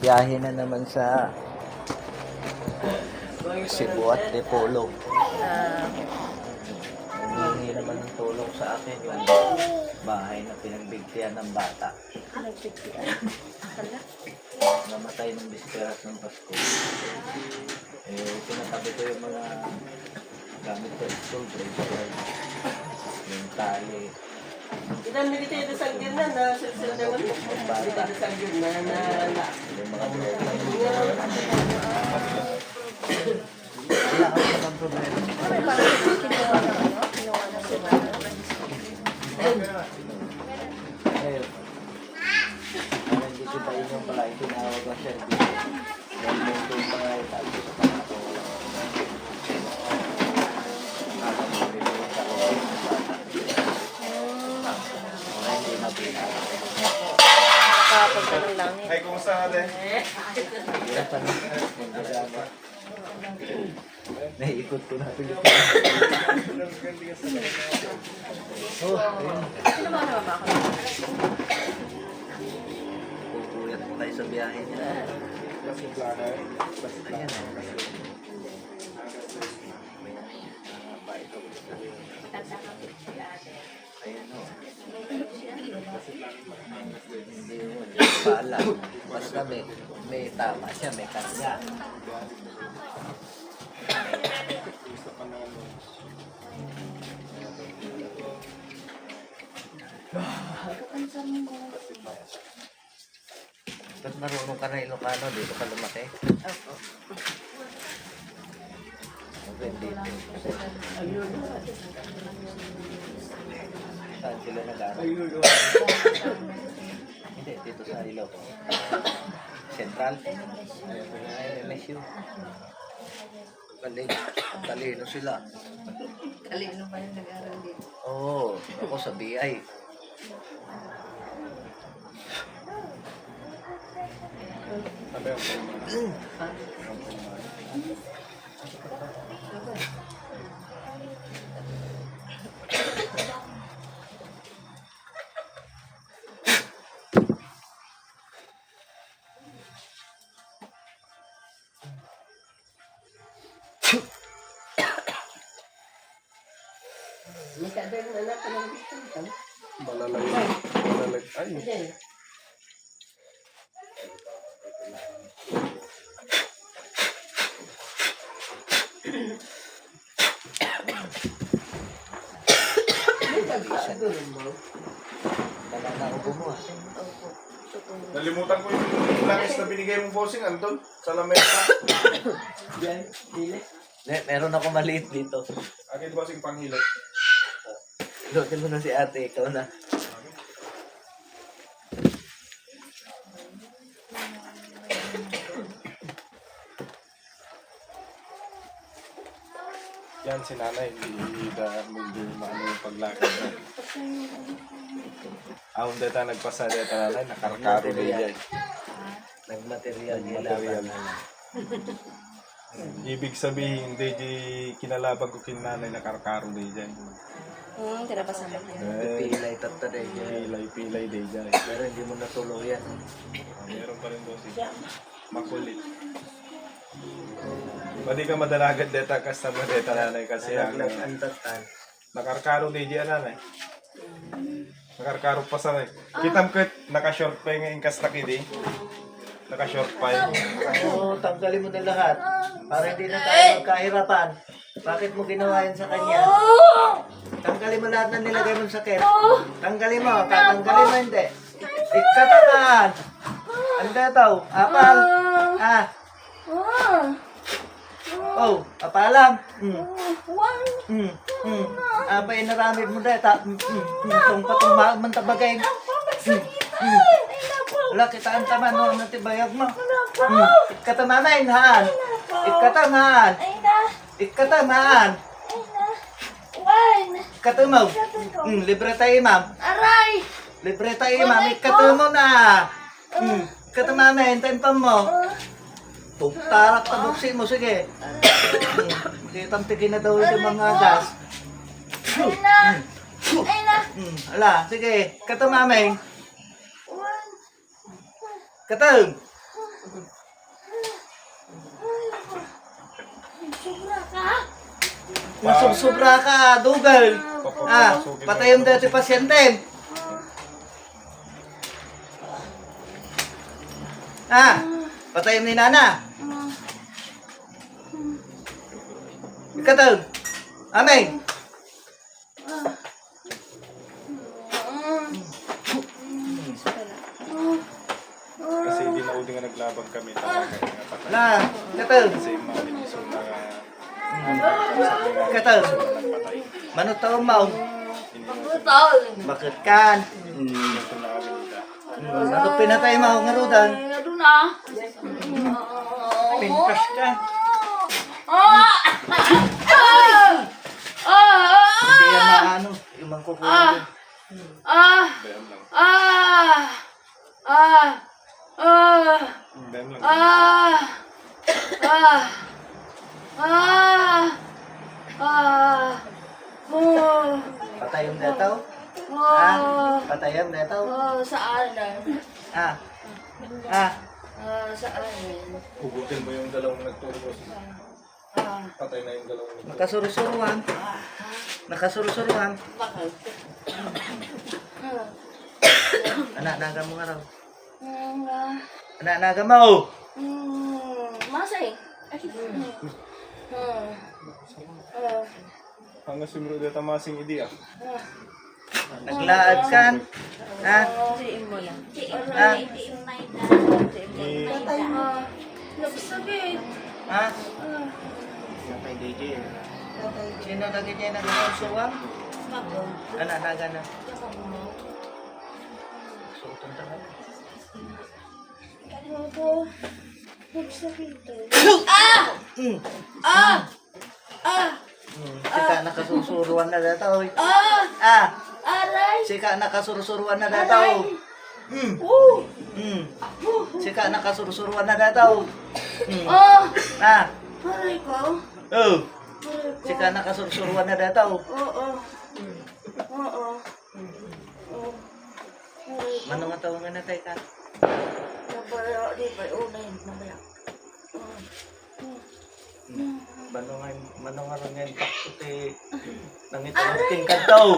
Biyahe na naman sa Cebu at Dipolo. Humingi naman ng tulong sa akin yung bahay na pinagbigtihan ng bata. Namatay ng bisperas ng Pasko. Pinatabi ko yung mga gamit ko sa school, yung tali. Ilan na kita yung dasagin na silsildangan mo. Kita dasagin na Yung mga droga. Wala ako naman problema. Ngayon, hindi kita yung pala itinawag ang service. Dahil may ito yung mga itabi sa pangako. Nakapagka ng langit. Ay, kumusta natin? Hirapan na. Magdadama. Naiikot ko na Pilipinas. Oh, ayun. Sino ba naman ako? Pupuyat mo tayo sa biyahe niya. Ayan o. Ayan o. Hindi mo paalam. Basta may tama siya, may kanya. Ba't marunong ka na Ilocano? Dito ka lumaki? Opo. Hindi. Saan sila nag-aaral? Hindi, dito sa Ilocos. Central? Ay, LSU. Talino sila. Talino pa yung nag-aaral dito. Oo, ako sa BI. Sabi ang May sabi ng anak ko ng gusto nito. malalag. Ay, Hindi. Wala na ako gumawa. Opo. nalimutan ko yung langis na binigay mong bossing, Anton, sa lamesa. Diyan, dili. Meron ako maliit dito. Akin bossing panghilot. Lotin mo na si ate, ikaw na. Yan si nanay, hindi maano yung paglakad na. Ahon deta nagpasa deta nanay, nakarkaro na yan. Nagmaterial niya Nagmaterial. laban na. Ibig sabihin, hindi di kinalabag ko kin nanay, nakarkaro na yan. Tinapasama ko. Pilay tatay niya. Pilay day dyan. Pero hindi mo natuluyan. Meron pa rin bossing. Makulit. Pwede ka madalagat deta customer deta nanay kasi Nalaglag hanggang ang tatan. nakarkaro day dyan nanay. Nakarkaro pa sa nanay. Kitam ko naka-short pa yung ingkas na kidi. Naka-short pa yun. Oo, tanggalin mo na lahat. Para hindi na tayo magkahirapan. Bakit mo ginawa yun sa kanya? Tanggalin mo lahat ng nilagay mong sakit. Tanggalin mo. Tatanggalin mo hindi. Ikatanan. Anda daw. Apal. Ah. Oh, apalam. Apa inaramid mo dahil. Itong patong mantabagay. Wala kita ang taman no, natibayag mo. Ikatamanan, haan. Ikataman. Ikataman. Ikatamaw. Libre tayo, ma'am. Aray! Libre tayo, ma'am. Ikatamo na. Ikatamanan, hintayin pa mo. Tarak tabuksi mo, sige. Kitamtigin na daw yung mga gas. Ala, sige. Katamamin. Katong. Sobra ka. Nasubsobra ka, dugal. Patayom dati pasyente. Patayom ni Nana. Ikatag. Amay. Kasi hindi na uli nga naglabag kami talaga. Nga patay. Na, ikatag. Kasi yung mga dinisyon na Ikatag. nagpatay. Manot taon mo. Tol. Bakit kan? Ito na kami nila. Manot pinatay mo nga rudan. Ano na? Pintas ka. Hindi yan maano. Yung mangkukulang. Bayam lang. Bayam lang. Patayom dataw. Patayom dataw. Saan na? Saan? Hugutin mo yung dalawang nagtulog. Patay na yung dalawang nagtulog. Nakasurusuruan. Nakasurusuruan. Bakit? Anak naga mo nga raw. Anak naga mo. Masay. Hanggang simuro dito masing idi ah. Naglaad kan. Tiin mo lang. Ni Nagsagit. Kay DJ. Sino lagi niya nagsusuruan? Anak naga na. Suotong tangan. Nagsagit. Sika nakasusuruan na dataw. Aray! Sika nakasurusuruan na dataw. Sika nakasurusuruan na dataw. Aray ko. Oh. Aray ko. Sika nakasurusuruan na dataw. Oo. Manong nga tawag nga natay ka. Nabaya, di ba? Unay, nabaya. Manong nga rin nga pakputi. Nangitulking ka daw.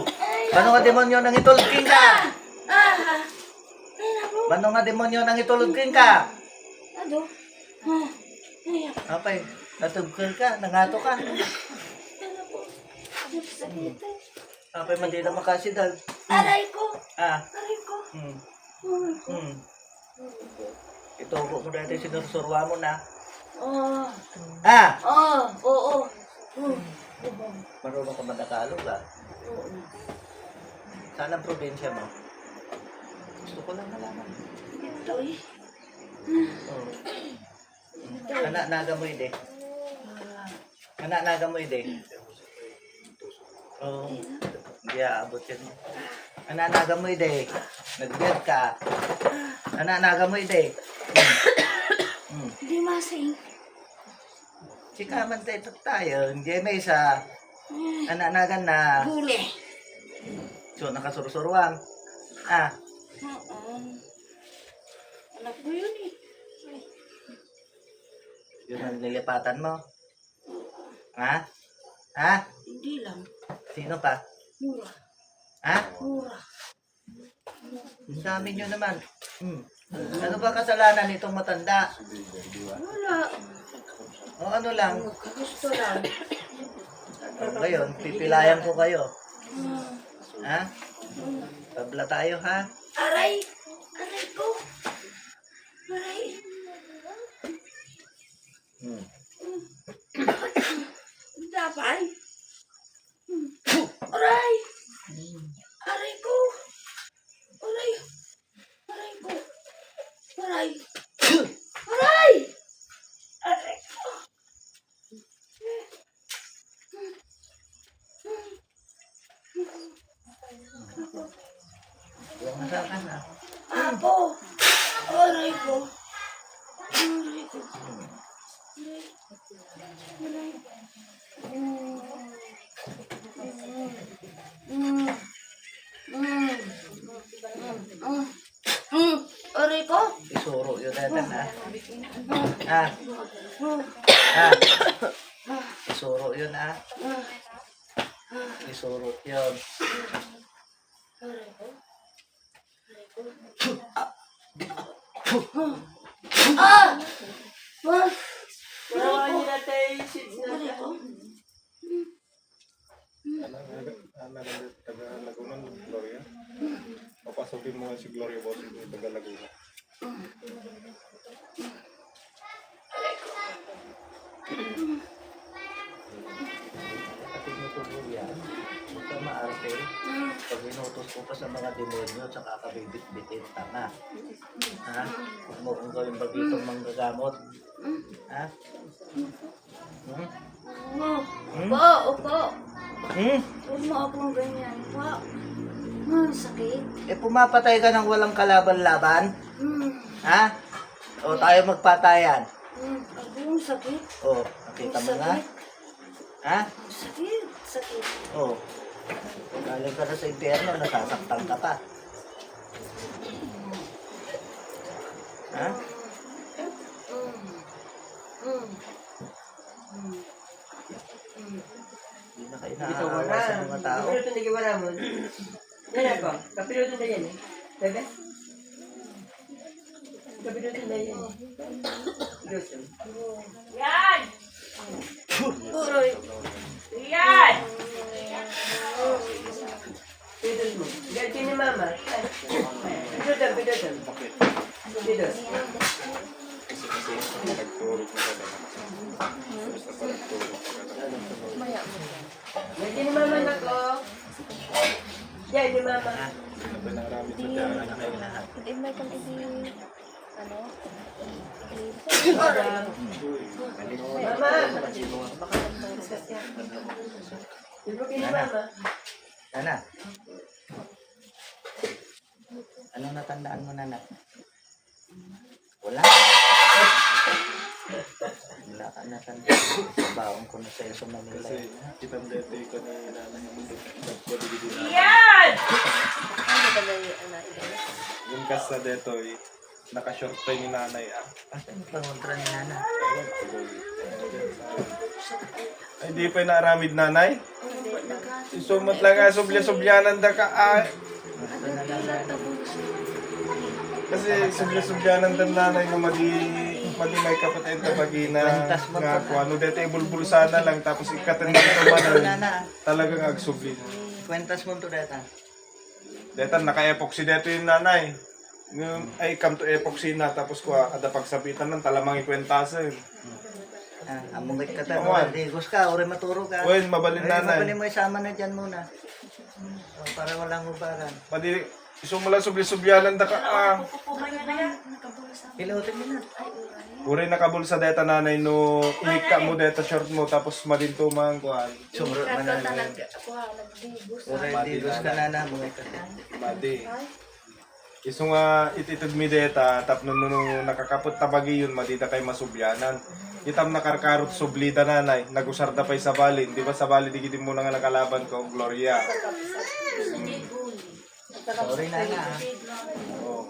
Manong nga demonyo nangitulking ka. Manong nga demonyo nangitulking ka. Ano? Apay, natugkal ka, nangato ka. Nagsagit. Apay, man di na makasidal. Aray ko. Aray ko. Ito ko mo dati sinursurwa mo na. Oo. Marunong ka madakalog ah. Saan ang probinsya mo? Gusto ko lang malaman. Ito'y. Anak naga mo ide. Anak naga mo ide. Oo. Hindi aabot yan. Anak naga mo ide. Nag-bed ka. Anak naga mo ide. Di masing. Sikaman tayo. Hindi may isa. Anak naga na. Guli. So, nakasurusuruan. Anak mo yun eh. Yun ang nilipatan mo. Hindi lang. Sino pa? Mura. Mura. Ang dami nyo naman. Ano ba kasalanan nitong matanda? Wala. O ano lang? Gusto lang. Ngayon, pipilayan ko kayo. Tabla tayo ha? Aray! Aray ko! Aray! Dapat? Aray! Aray ko! Aray! Aray ko! Aray! Aray! Aray ko! Huwag masakan ha? Apo! Aray ko! Aray ko! Aray ko! Isuro yun Datan ha. Ha? Ha? Isuro yun ha. Isuro yun. Ginawa niyo na tayo yung seeds na Taga Laguna, Gloria. Papasukin mo si Gloria Bossing yung taga Laguna. Kapatid mo tubo yan. Huwag ka maarte. Pag inutos ko pa sa mga demonyo, tsaka ka bibit-bitin. Tama. Ha? Huwag mo kung gawin bagitong manggagamot. Ha? Hmm? Opo, opo. Hmm? Huwag mo akong ganyan. Wow. Sakit. Eh, pumapatay ka ng walang kalaban-laban? Hmm. Ha? O tayo magpatayan? Ang sakit. O, nakita mo nga? Ha? Sakit. Sakit. O. Galing ka na sa impyerno, nasasaktan ka pa. Ha? Hindi na kayo Ito naaawa wala. sa mga tao. Kapiluto na giwala mo. Yan ako. Kapiluto na yan eh. Daga? Kapiluto na yan. Kapiluto. Yan! Puroy. Yan! Pidol mo. Ganti ni mama. Pidutan, pidutan. Pidol. Nagturog na talaga. Basta pa nagturog na talaga. Ganti ni mama na ko. Yan ni mama. Ito na marami sa dyan. Hindi may kang ano? Mama. Ibukin ni mama. Nana. Anong natandaan mo, Nana? Wala. Wala ka natandaan. Baon ko na sa'yo sa Manila. Kasi kitang dete ko ni nanay yung nagpabigil na. Yan! Ano ba na Yung kasta dito eh, naka-short pa yung nanay ah. Asa yung pangontra ni Nana? Ay, di pa yung naaramid nanay? Sumot lang nga, subya-subyanan da ka ay. Ito na lang, Nana. Kasi subya-subyanan da nanay nga magi may kapatid na bagina nga kung ano dito ibulbul sana lang tapos ikatanda ito Ito, man Nana. talagang agsubli. Kwentas mo ito, Deta. Dito naka-epoxy dito yung nanay. Ngayon ay come to epoxy na tapos ko ada pagsabitan ng talamang ikwentasa yun. Amungit ka tayo. Oo, Digos ka, uri maturo ka. Uy, mabalin nanay. Mabalin mo isama na dyan muna. Para walang hubaran. Padi isumula subli-subyanan da ka ah. Pilotin mo na. Uri nakabulsa deta nanay no inika mo deta short mo tapos madinto man kuan. Sumurot man na. Uri digos ka, Nana. Amungit ka. Madi. Iso nga ititid mi deta tap no nakakapot tabagi yun madita kay masubyanan. Itam nakarkarot sublida nanay, nagusarda pay sa balin, di ba sa balin di gidi mo nga nakalaban ko Gloria. Sorry, Nana. Oh.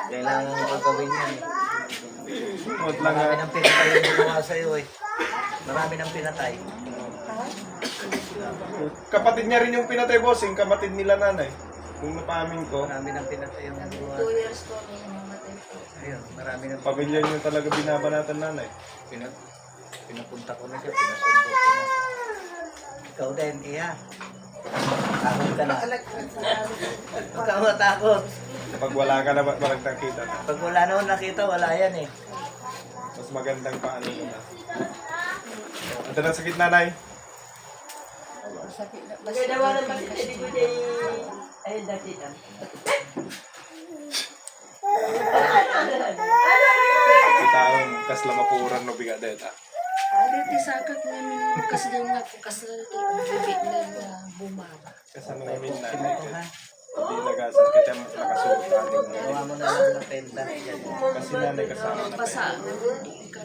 Kailangan mo gagawin yan. Sumot lang Marami nga. ng pinatay yung ginawa sa'yo eh. Marami ng pinatay. Kapatid niya rin yung pinatay bossing, kapatid nila nanay. Nung napamin ko, Marami ng pinatay yung ginawa. 2 years ko na yung namatay ko. Ayun, marami ng pamilya niyo talaga binabanatan nanay. pinapunta ko na siya, pinasundo ko na. Ikaw din, Iya. Takot ka na. Huwag ka matakot. Pag wala ka na balang nakita na. Pag wala na akong nakita, wala yan eh. Mas magandang paano mo na. Ito na sakit nanay. Kaya dawa ng bakit hindi ko day... Ayun, dati na. Itaon, kas lamapuran no biga deta. Dito sakit namin kasi yung napukasal ito. Bibig na bumaba. Kasama namin nanay. Ito ha. Hindi nagasal kita nakasuot namin. Gawa mo na lang ng penda. Yan. Kasi nanay kasama na. Pasa. Hindi ka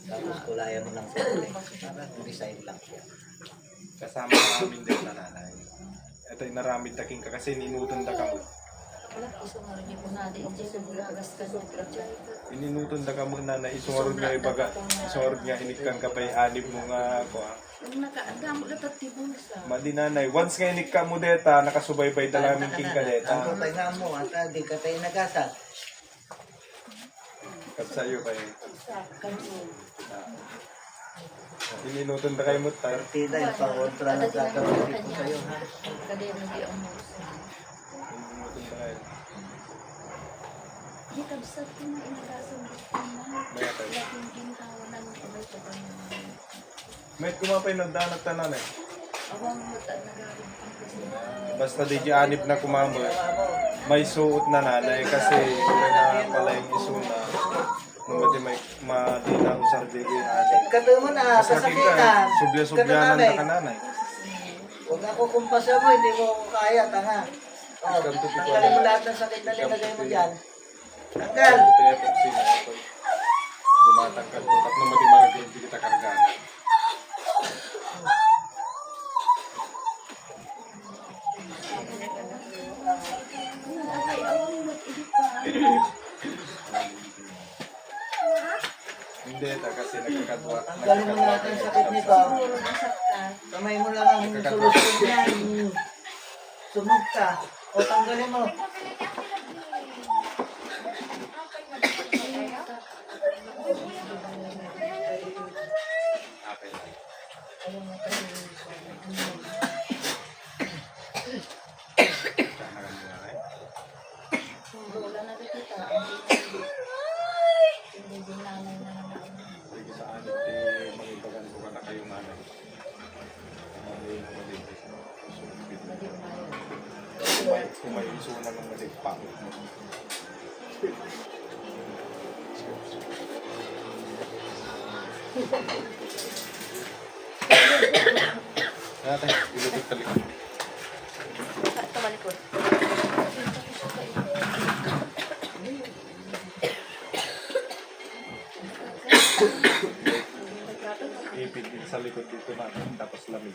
Tapos kulayan mo lang sa ulit. Para design lang siya. Kasama namin din na nanay. Ito yung naramid taking ka kasi ninutan da ka mo. Wala ko sa mga rin ko na di hindi ko buragas ka niya pero Ininuton na ka muna na isungarod nga ibaga. Isungarod nga hinikang ka pa'y anib mo nga ako ha. yung nakaagam ka tatibong sa Madi nanay, once nga hinik ka mo deta, nakasubaybay talamin king ka Ang deta. tutay nga mo, at di ka tayo nagasa. Kat sa'yo kayo. kanso. Ininuton na kayo mo tayo. Partida yung pang-kontra na gagawin dito sa'yo, ha? Kada yung nag mo Ininuton na kayo. di kabsat ko na inagasan gusto na. Maya tayo. Laking ginhawa ng kamay ko kanya. May kumapay nagdanat tanan eh. Awang muta nagaling ang kasi. Basta di di anib na kumamoy. May suot na nanay kasi wala na pala yung isuna. Nung mati may madi na usar di di anib. Kato mo na, Mas nakita, pasakitan. subya-subyanan na ka nanay. Huwag ako kumpasa mo, hindi mo ako kaya, tanga. Oh, tanggalin mo lahat ng sakit na nilagay mo dyan. Tanggal! Kaya pag sinapag, dumatangkal ko. Tap na mati marag hindi kita karganan. Ay, awang mut ihip pa. Hindi, ta kasi nagkakadwa. Tanggalin mo lahat ng sakit nito. Puro nasaktan. Kamay mo lang ang solusyon yan. Sumog ka. O tanggalin mo. Okay lang. Tsaka nga eh. Wala na kita. Hindi din namin na Sige sa anin, mangibagan ko ka na kayo nanay. Maligpit. Madi umayon. Kumain isuna ng maligpang. Natin, ilubit talikod. Tumalikod. Ipid din sa likod dito natin, tapos lamig.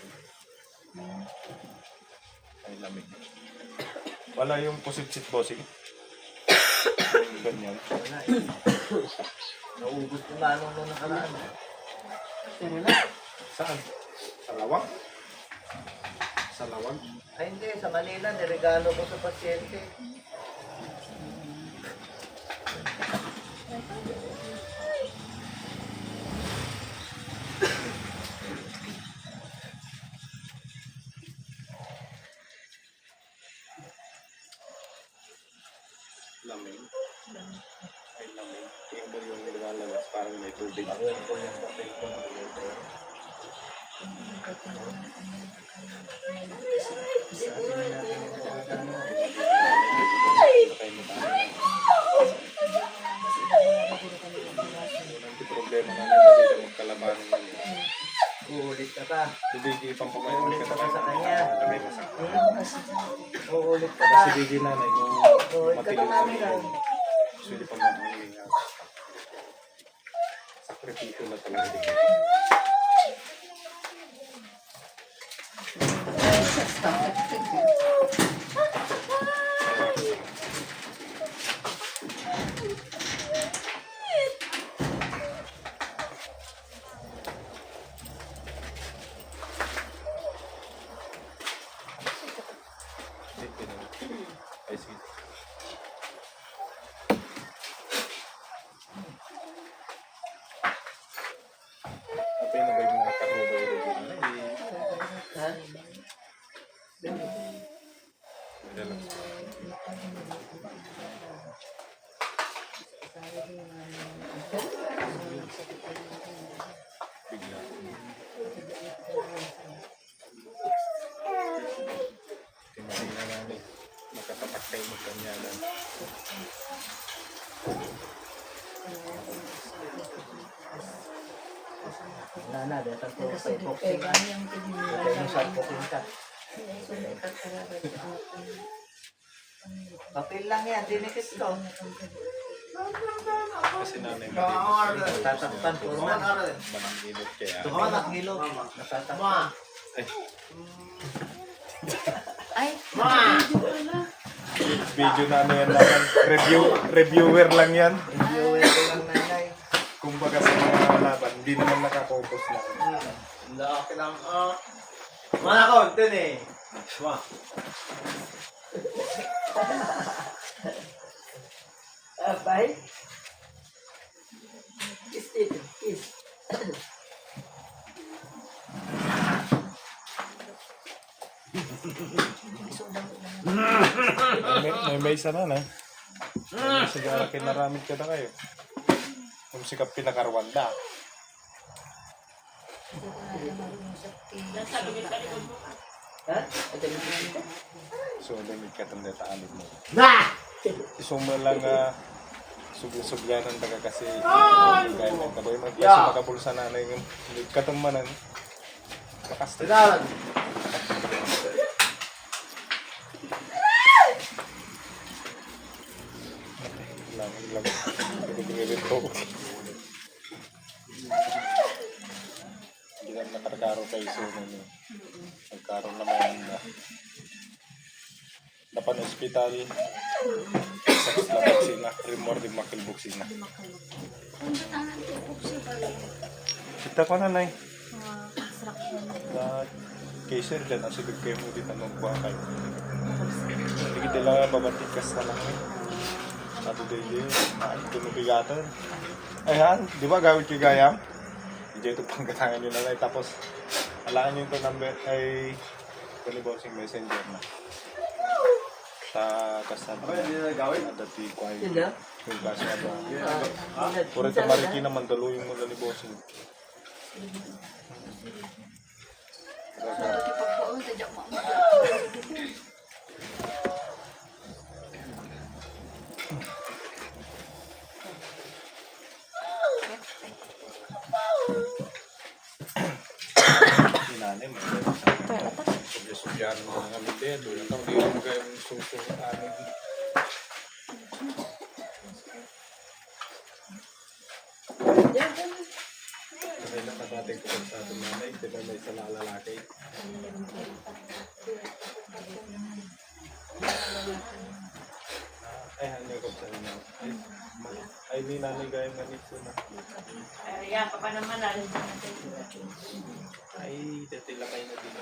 Ay, lamig. Wala yung pusit-sit bossing. Yung ganyan. Naubos ko nga nung nakaraan. Saan? Sa lawag? Sa lawag? Ay hindi, sa Manila, niregalo ko sa pasyente. Lamig. Ay, lamig. Tingnan mo yung lumalabas, parang may tubig. Bawal ko yung papel ko ng dito. Sabi na natin yung talagang Patay mo tayo. Walang problema na naman dito magkalabanan yun. uulit ka pa. Si Biggie, pampamayon ka naman Sa kanya. May masakit. Uulit ka pa. Kasi Biggie nanay, nung Uulit ka matilis pa namin na lang. yun, sulit pa naman yung hininga. Sakripisyo na talaga dito. Dito na. Ay, sige. Apa yung nabay mga karubay dito? Ha? Relax. Bigla. Timahin na namin. Makatatak kayo magkanyanan. Wala na, dito ko sa ipoking. Kaya yung sarpoking ka. Papel lang yan, dinikit ko. Kasi nanay malinis. Tatakpan, purman. Maninginit kaya. Nakahilo. Natatakpan. Ay, Ay, video na ano yan naman. Reviewer lang yan. Viewer ko lang nanay. Kumbaga sa mga laban, hindi naman nakakotos na. Laki lang. Mana konten eh. Sma. Bye. Kiss it. Kiss. May isa na na. Sigara kinaramid ka na kayo. Kung sikap pinakarwanda. Ha? Ito na. So, limit ka itong detaalid mo. Nah! Isuma lang subli-subyanan taga kasi gaya ng kaboy mo. Kasi makapulsa na na yung katamanan. Makasta. Tidalan. Lang. Pinagingin ko. Hindi na nakarkaro kayo sunan yun. Nagkaroon naman na dapan hospital sakit na vaksina, remor di makil buksina. Kita ko na nay. Na caser dyan, asibig kayo mo dito ng buha kayo. Hindi kita lang babatikas na lang eh. Sabi din ay tunubigatan. Ayan, di ba gawin kayo gayam? Hindi ito pangkatangan nyo na nay. Tapos, alaan nyo ito number ay Bossing Messenger na. Sa kasama dati ko ay Yun na? yung kaso na ba puro ito mariki naman daluyin mo na ni Bossing inane mo subyaan mo ng aming dedo yung tao di mo kayo susunod amin kasi nakadating ko sa ating nanay di ba may isa na lalaki ay ano ko sa inyo ay ni nanay gaya nga nito na Yan, pa naman na. ay dati lakay na din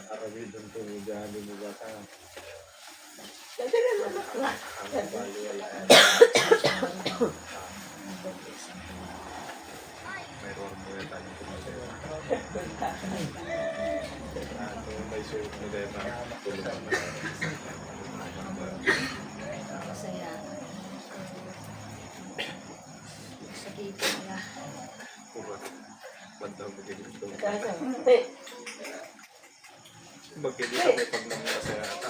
Arabi dan kemudian di bata. Meron mo yung tanong ko ano may suot mo din na tulungan mo. Masaya. Sakit na. Kurang. Bandaw mo din ito. Hey. Bagay dito may pagnamula sa ata.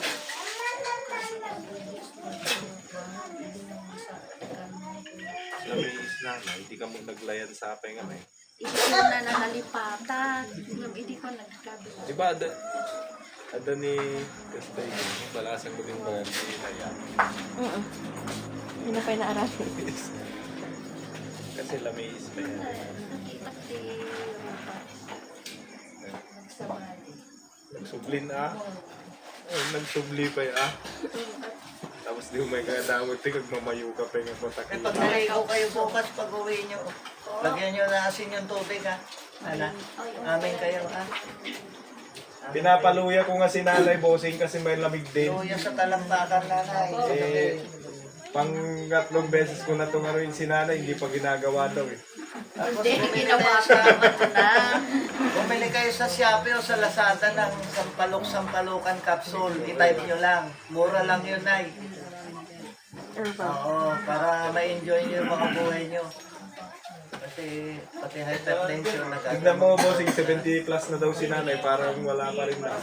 Sabi ni Islam, hindi ka mo naglayan sa apay nga may. Hindi ko na nalipatan. Hindi ko nagkabila. Di ba ada ni Kastay, balasan ko din ba ni Laya? Hindi na pa inaarasin. Kasi lamis pa yan. Pati nagsabali. Nagsublin Ay, nagsubli pa ya. Tapos di mo may kadamot, tigag mamayo ka pa yung kontak. Eh, pag naligaw kayo bukas pag uwi nyo, lagyan nyo na asin yung tubig ha. Ana, amin kayo ha. Pinapaluya ko nga si Nanay Bossing kasi may lamig din. Luya sa talampakan nanay. Eh, pang-3 beses ko na itong aruin si Nanay, hindi pa ginagawa daw eh. Tapos Hindi, bumili ginawa kayo sa, ko na. bumili kayo sa Shopee o sa Lazada ng sampalok-sampalukan capsule. I-type nyo lang. Mura lang yun ay. Oo, para ma-enjoy nyo yung mga buhay nyo. Kasi pati hypertension Tignan mo Bossing, 70 plus na daw si Nanay, parang wala pa rin na.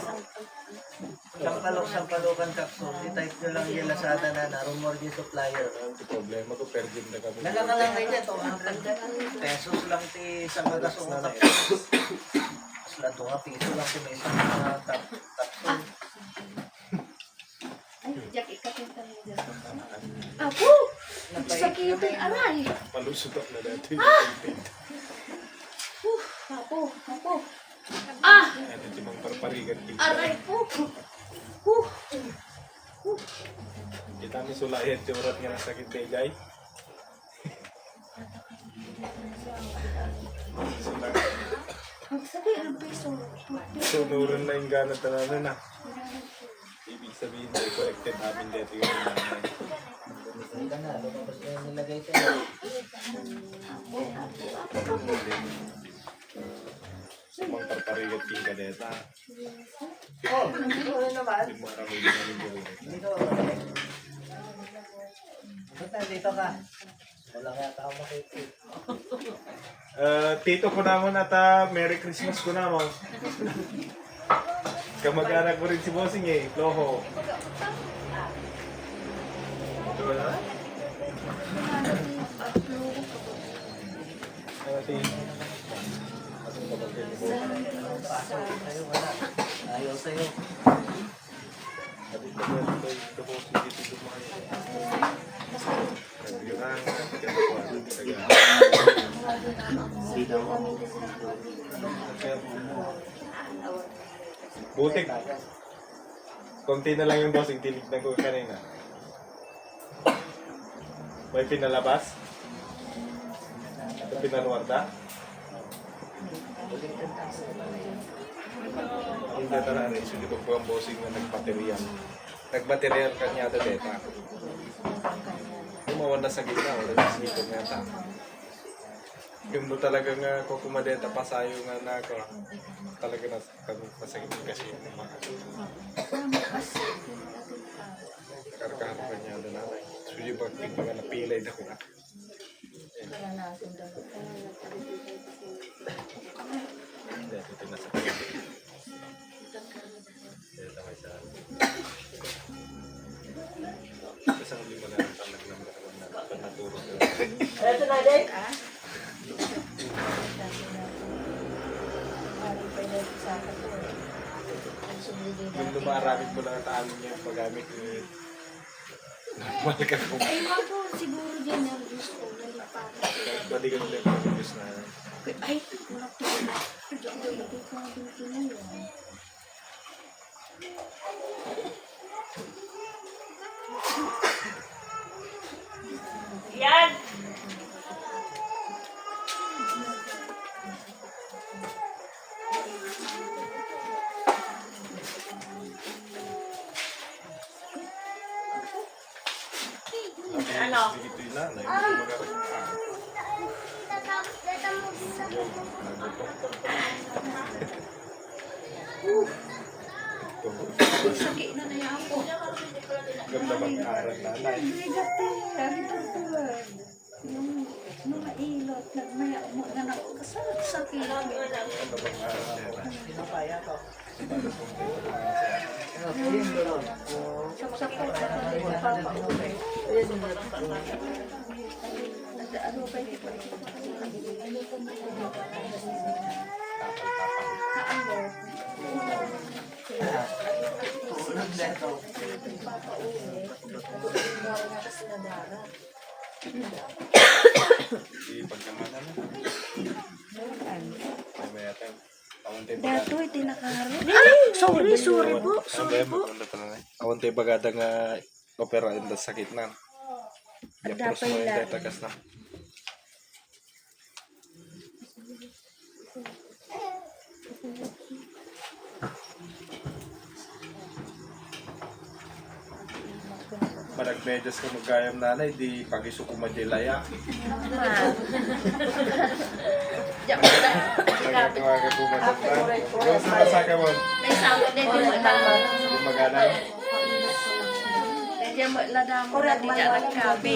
Sampalok-sampalukan capsule. I-type nyo lang yung Lazada na Rumor di supplier. Ang problema ko, perdim na kami. Nagkakalang rin yan, 200 pesos lang ti isang kagasong capsule. Mas lang 2 piso lang ti may isang capsule. Ay, Jack, ikatin tayo dyan. Ako! Sakit ay aray. Palusot na natin. Ako. Ah! Ano timang parparigan king. Aray po. Kita mi sulayan ti urat nga sakit kay Jay. Ang sakit ang piso. Sunuran na yung gana tananan na. Ibig sabihin ay corrected namin dito yung nanay. Hindi ka na, lumabas na yung nilagay sa'yo. Sumang parparigan king kadeta. Oh, ano naman? Hindi mo aram yung namin gawin. Dito. Ba't nandito ka? Wala kaya tao makikita. Tito ko naman at Merry Christmas ko naman. Kamag-anak ko rin si Bossing eh, Loho. Ito wala? Sa'yo, wala. Ayaw sa'yo. Butik. Konti na lang yung bossing, tinignan ko kanina. May pinalabas? Ito pinanwarta? Ang data na rin, sige po ang bossing na nagbaterian. Nagbaterian kanya data. Umawan na sa gitna, wala na sige na yata. Yung mo talagang kukumadeta pa sa'yo nga na ako. Talaga na pasagin kasi yung mga nakarakahan pa niya doon natin. So yung mga napilay na ko na. Hindi, ito na sa pili. Dito may sa... Isang lima na lang talaga na naturo ko. Ito na, Day. Yung lumaramit mo lang ang talo niya yung paggamit ni... Normal ka kung... Ay, ako siguro dyan nervous ko. Nalipat. Bali ka nila yung pagkabis na... Ay, wala ko. Diyan ko lagi ko ang dito na yun. Yan! Ano? Ito yung nanay. Magaling ka. Sakit na na yan ako. Ganda mag-aral nanay. Yung mailot, nagmaya mo na sakit. Ganda mag-aral nila. Pinapaya ko. Ano, yun doon. Sa po, sa ano ba yung Tulog na ito. Di pagkamanan na. May atang. Dato, ito nakaharo. Ay, sorry po. Awante bagada nga opera inda sakit na. Ya pros mo inda takas na. Managmedyas ka magkayam nanay, di pagiso ko madilaya. Nagagawa ka po madilaya. Yung sinasaka mo, May sawag din yung magdamag. di maganan. Kaya mo lagi dyan nagkabi.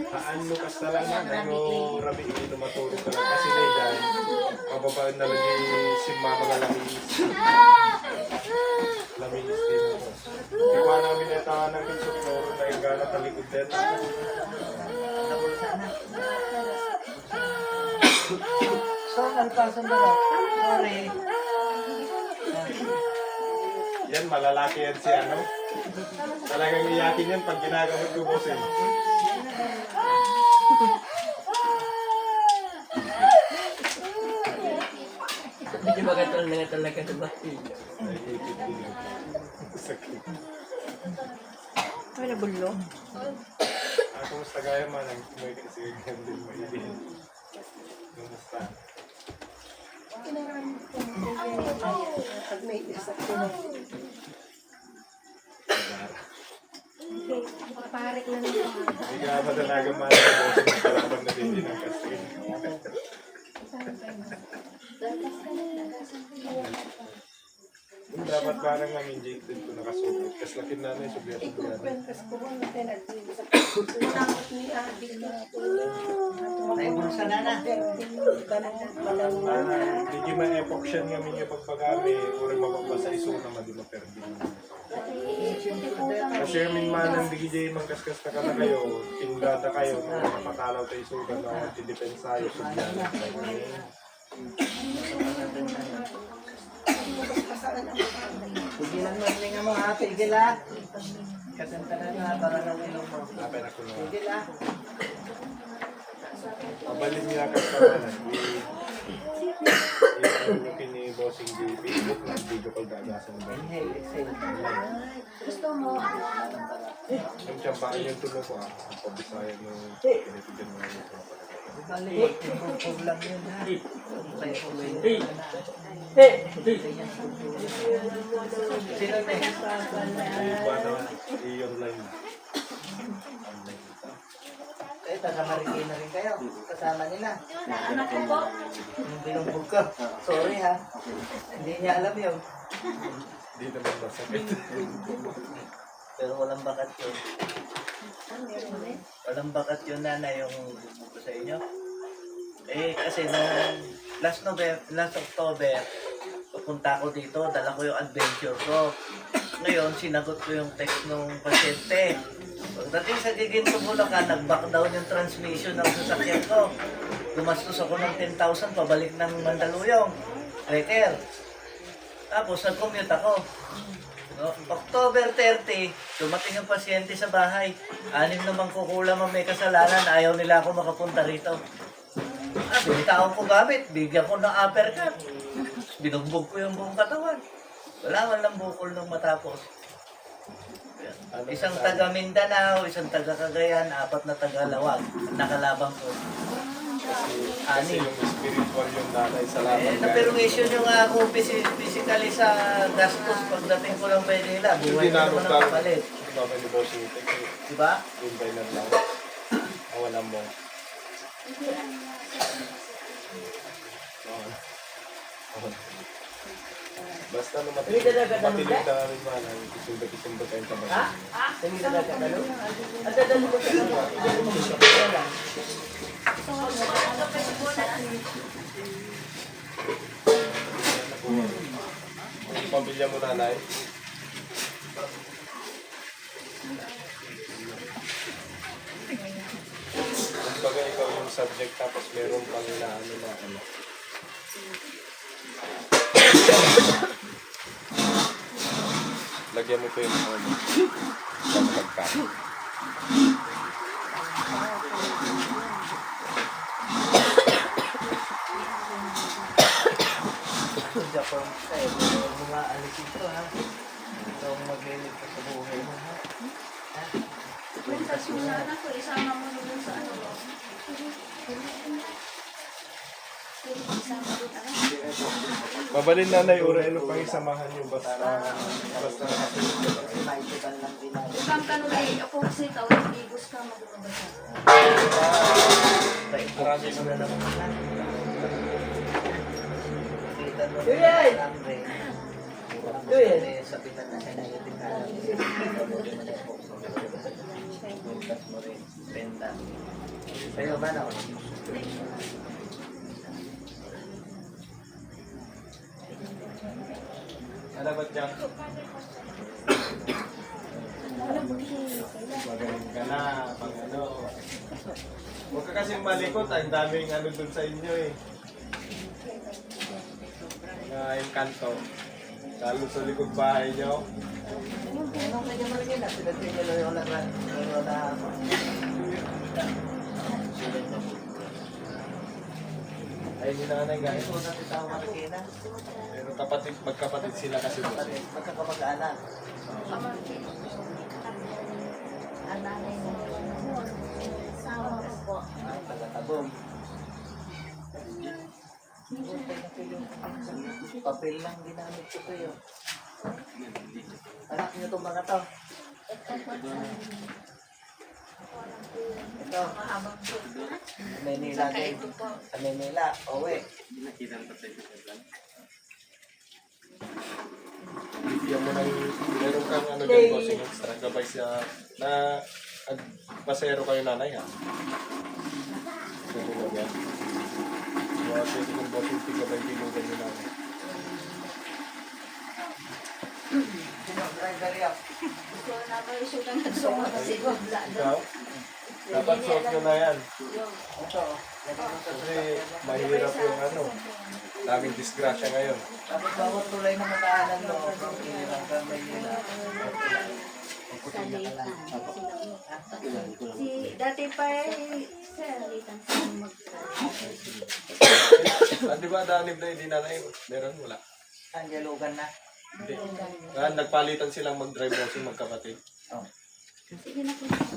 Haan mo kas na lang na, pero rabi hindi matulog ka lang. Kasi na dyan, mababaan na lagi si mama na lamingis. Lamingis din mo. Iwa namin ito ng insuknoro na yung gana talikod dito. So, nagpasan na lang. Sorry. Yan, malalaki yan si ano. Talagang iyakin yan pag ginagamit ko bossing. Hindi ba katulad na talaga sa bakti? Sakit. May nabulong. Kumusta kaya man? May kasi din mailin. Kumusta? Pag may isa ko. Parik na naman. Hindi ka ba talaga man sa boss ng kalaban na din ng kasi. Dapat parang ang injected ko nakasuot. Kasi laki na na yung subyat-subyat. May bulsa na na. Hindi ma-epoxyan nga minyo pagpagami o rin mapapasa iso naman di ma-perdi. Kasi min manang di gijay mangkaskas na ka na kayo, tinggada kayo, napatalaw tayo suga na antidepensayo, subyat. Tigilan mo nga mo ha, tigil ha. Kasanta na nga, para ng ilong mo. Lapay na ko na. Tigil ha. Mabalin niya ka sa kanan. Yung kini bossing di Facebook na hindi ko pagdagasan ba. Inhale, exhale. Gusto mo? Yung tiyambaan yung tulo ko ang pabisaya nung pinitigan mo yung tulo. Bali, pupog lang yun ha. Tayo po may Sino next? Iba na i-online na. Kayo, taga-Marikina na rin kayo. Kasama nila. Anak ko po. Yung binumbog ko. Sorry ha. Hindi niya alam yun. Di naman masakit. Pero walang bakat yun. Walang bakat yun, nanay, yung bumbog ko sa inyo. Eh, kasi nung last October, pupunta ako dito, dala ko yung adventure ko. Ngayon, sinagot ko yung text ng pasyente. Pagdating sa Giginto, Bulacan, nag-back down yung transmission ng sasakyan ko. Gumastos ako ng 10,000 pabalik ng Mandaluyong. Reker. Tapos, nag-commute ako. No, October 30, dumating ang pasyente sa bahay. 6 naman kukulam ang may kasalanan, ayaw nila ako makapunta rito. Binitaon ko gamit, bigyan ko ng uppercut. Binugbog ko yung buong katawan. Wala lang bukol nung matapos. Isang taga Mindanao, isang taga Cagayan, 4 na taga Lawag. Nakalabang ko. Kasi yung spiritual yung nanay sa laban. Na-permission yung ako physically sa gastos pagdating ko lang pwede nila. Buhay ko naman ang kapalit. Ito pa ni bossing ito. Diba? Yung by na lang. Awalan mo. Basta no matilig na rin man ang isumba kayong tabas. Ha? Hindi na nagkakalo? At dadali mo sa kanya. Dadali mo sa kanya. Ang pamilya mo nanay. Kumbaga ikaw yung subject tapos meron pang inaano na ano. Lagyan mo pa yung ano. Pagkakain. Japon, mga alis ito ha. Ito ang mag-ilig ka sa buhay mo ha. Mentas mo na anak ko. Isama mo naman sa ano. Isama doon anak. Mabalin nanay, ano pang isamahan yung basta nakasunod ka. Maitipan lang din natin. Ibang kanong ay ako kasi tawag bigos ka magubasa. Marami mo na naman ha. Kita mo Yuyay! lang rin. Yuyay! Sabi na siya na yung tingnan. Buntas mo rin. Benta. Sa'yo ba na? Ano ba dyan? Magaling ka na, pang ano. Huwag ka kasing malikot, ang daming ano dun sa inyo eh. Mga engkanto. Lalo sa likod bahay nyo. Anong kanya mo rin yun? Pinagpinilo yung lahat. Ay, ni nanay guys. Ito na tita Marikina. Pero magkapatid sila kasi boss. Kapatid, magkakamag-anak. Ay, taga-tabong. Papel lang ginamit ko to yun. Anak niyo itong mga to. Ito. Manila din. Sa Manila. Uwi. Bigyan mo ng, meron kang ano dyan bossing extra gabay sa, na pasero kayo nanay ha. Tulog yan. Mga pwede kong bossing tigabay binugan nyo nanay. Driver yan. Ikaw? Dapat suot nyo na yan. Ito. Kasi mahirap yung ano. Daming disgrasya ngayon. Tapos bawat tulay na mataanan mo, from here hanggang Manila. Dati pa sir, Di ba danib na hindi nanay? Meron? Wala. Angelugan na. Hindi. Nagpalitan silang mag-drive bossing magkapatid. Oh.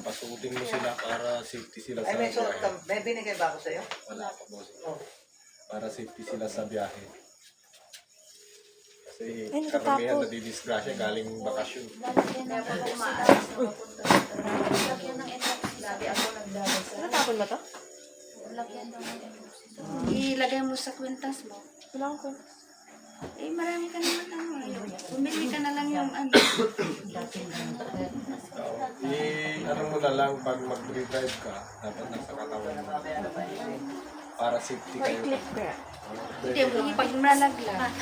Pasuotin mo sila para safety sila Ay, sa may suot ka. biyahe. May binigay ba ako sa'yo? Wala pa bossing. Oh. Para safety sila sa biyahe. Kasi karamihan na didisgrasya galing bakasyon. Natapon mo to? Ilagay mo sa kwintas mo. Wala ko. Eh, marami ka naman ano. Bumili ka na lang yung ano. Ano mo na lang pag mag-drive ka, dapat nasa katawan mo. Para safety kayo. Hindi, pag nalaglag.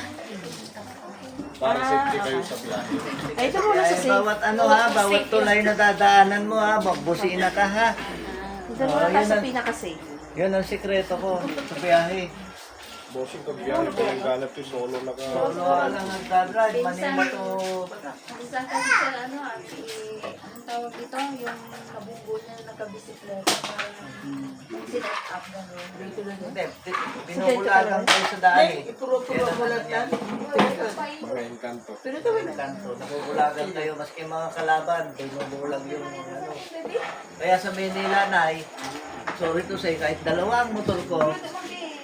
Para safety kayo sa biyahe. Ay, ito muna sa Kaya safe. bawat ano ha, bawat tulay na dadaanan mo ha, magbusina ka ha. Ito muna tayo sa pinaka-safe. Yun ang sikreto ko sa biyahe. Bossing pag biyahe ko yung ganap yung solo na ka. Solo lang nagdadrive, Manila to. Minsan kasi sir, ano anong tawag dito? Yung kabunggo niya nakabisikleta. Parang sit up gano'n. Hindi, binubulagan kayo sa daan eh. Ipuro-puro mo lang yan. Mga engkanto. Pero ito wala. Kanto, nabubulagan kayo, maski mga kalaban, binubulag yung ano. Kaya sa Manila, Nay, sorry to say, kahit dalawang motor ko,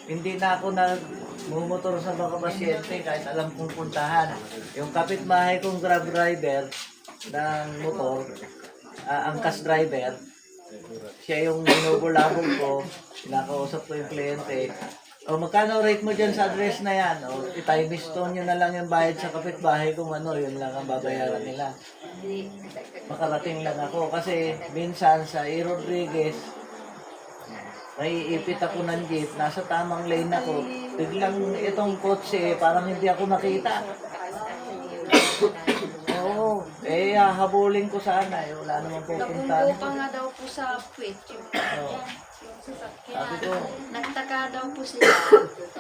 hindi na ako nagmumotor sa mga pasyente kahit alam kong puntahan. Yung kapitbahay kong grab driver ng motor, angkas driver, siya yung binubulabog ko, kinakausap ko yung kliyente. O magkano rate mo dyan sa address na yan? O i-time stone nyo na lang yung bayad sa kapitbahay kung ano, yun lang ang babayaran nila. Makarating lang ako kasi minsan sa E. Rodriguez, naiipit ako ng jeep, nasa tamang lane ako, biglang itong kotse, parang hindi ako nakita. Oo, habulin ko sana, wala namang pupuntahan. Nabunggo pa nga daw po sa puwet. Yung sasakyan. Sabi ko, Nagtaka daw po sila.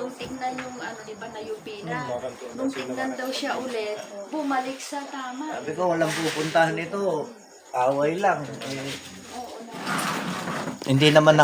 Nung tignan yung ano, di ba, na-UP na. Nung tignan daw siya ulit, bumalik sa tama. sabi ko, walang pupuntahan ito. Away lang. Hindi naman